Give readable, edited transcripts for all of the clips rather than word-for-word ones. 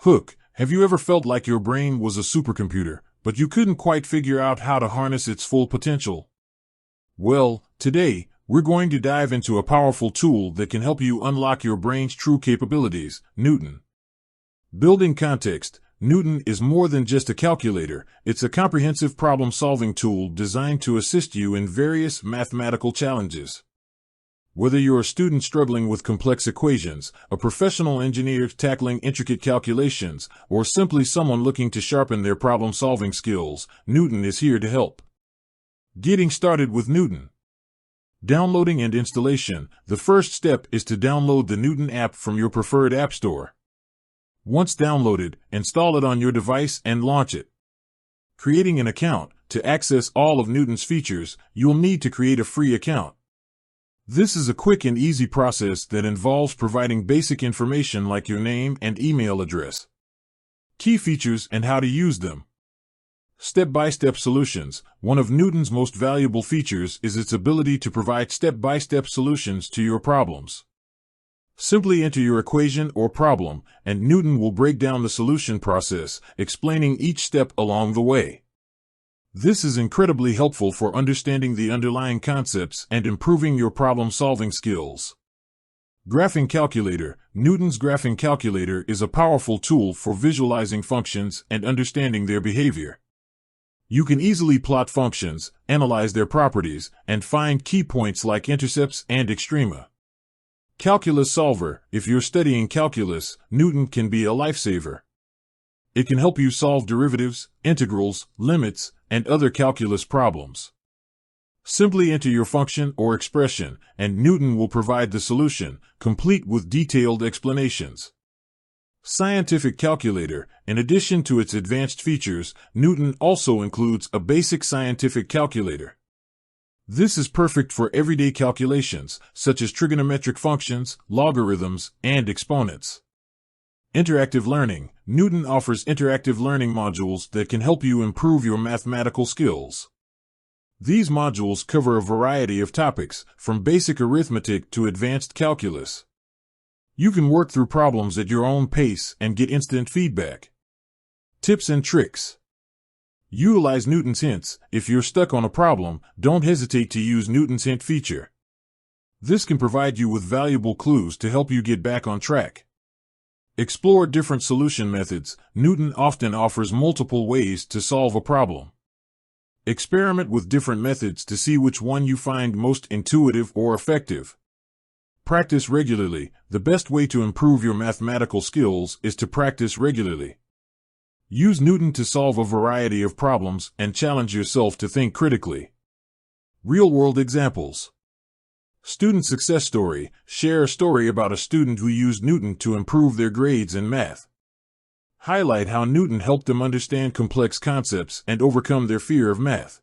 Hook, have you ever felt like your brain was a supercomputer, but you couldn't quite figure out how to harness its full potential? Well, today, we're going to dive into a powerful tool that can help you unlock your brain's true capabilities, Newton. Building context, Newton is more than just a calculator. It's a comprehensive problem-solving tool designed to assist you in various mathematical challenges. Whether you're a student struggling with complex equations, a professional engineer tackling intricate calculations, or simply someone looking to sharpen their problem-solving skills, Newton is here to help. Getting started with Newton. Downloading and installation. The first step is to download the Newton app from your preferred app store. Once downloaded, install it on your device and launch it. Creating an account. To access all of Newton's features, you'll need to create a free account. This is a quick and easy process that involves providing basic information like your name and email address. Key features and how to use them. Step-by-step solutions. One of Newton's most valuable features is its ability to provide step-by-step solutions to your problems. Simply enter your equation or problem, and Newton will break down the solution process, explaining each step along the way. This is incredibly helpful for understanding the underlying concepts and improving your problem-solving skills. Graphing calculator. Newton's graphing calculator is a powerful tool for visualizing functions and understanding their behavior. You can easily plot functions, analyze their properties, and find key points like intercepts and extrema. Calculus solver. If you're studying calculus, Newton can be a lifesaver. It can help you solve derivatives, integrals, limits, and other calculus problems. Simply enter your function or expression, and Newton will provide the solution, complete with detailed explanations. Scientific calculator. In addition to its advanced features, Newton also includes a basic scientific calculator. This is perfect for everyday calculations, such as trigonometric functions, logarithms, and exponents. Interactive learning. Newton offers interactive learning modules that can help you improve your mathematical skills. These modules cover a variety of topics, from basic arithmetic to advanced calculus. You can work through problems at your own pace and get instant feedback. Tips and tricks. Utilize Newton's hints. If you're stuck on a problem, don't hesitate to use Newton's hint feature. This can provide you with valuable clues to help you get back on track. Explore different solution methods. Newton often offers multiple ways to solve a problem. Experiment with different methods to see which one you find most intuitive or effective. Practice regularly. The best way to improve your mathematical skills is to practice regularly. Use Newton to solve a variety of problems and challenge yourself to think critically. Real-world examples. Student success story. Share a story about a student who used Newton to improve their grades in math. Highlight how Newton helped them understand complex concepts and overcome their fear of math.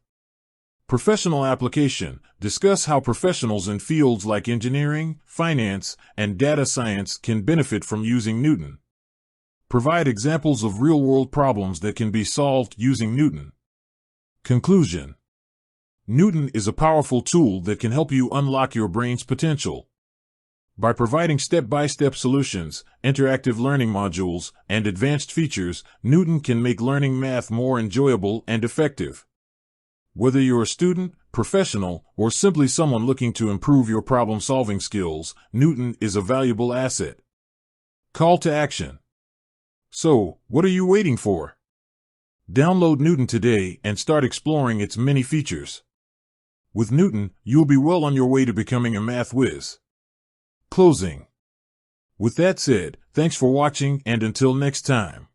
Professional application. Discuss how professionals in fields like engineering, finance, and data science can benefit from using Newton. Provide examples of real-world problems that can be solved using Newton. Conclusion. Newton is a powerful tool that can help you unlock your brain's potential. By providing step-by-step solutions, interactive learning modules, and advanced features, Newton can make learning math more enjoyable and effective. Whether you're a student, professional, or simply someone looking to improve your problem-solving skills, Newton is a valuable asset. Call to action. So, what are you waiting for? Download Newton today and start exploring its many features. With Newton, you'll be well on your way to becoming a math whiz. Closing. With that said, thanks for watching, and until next time.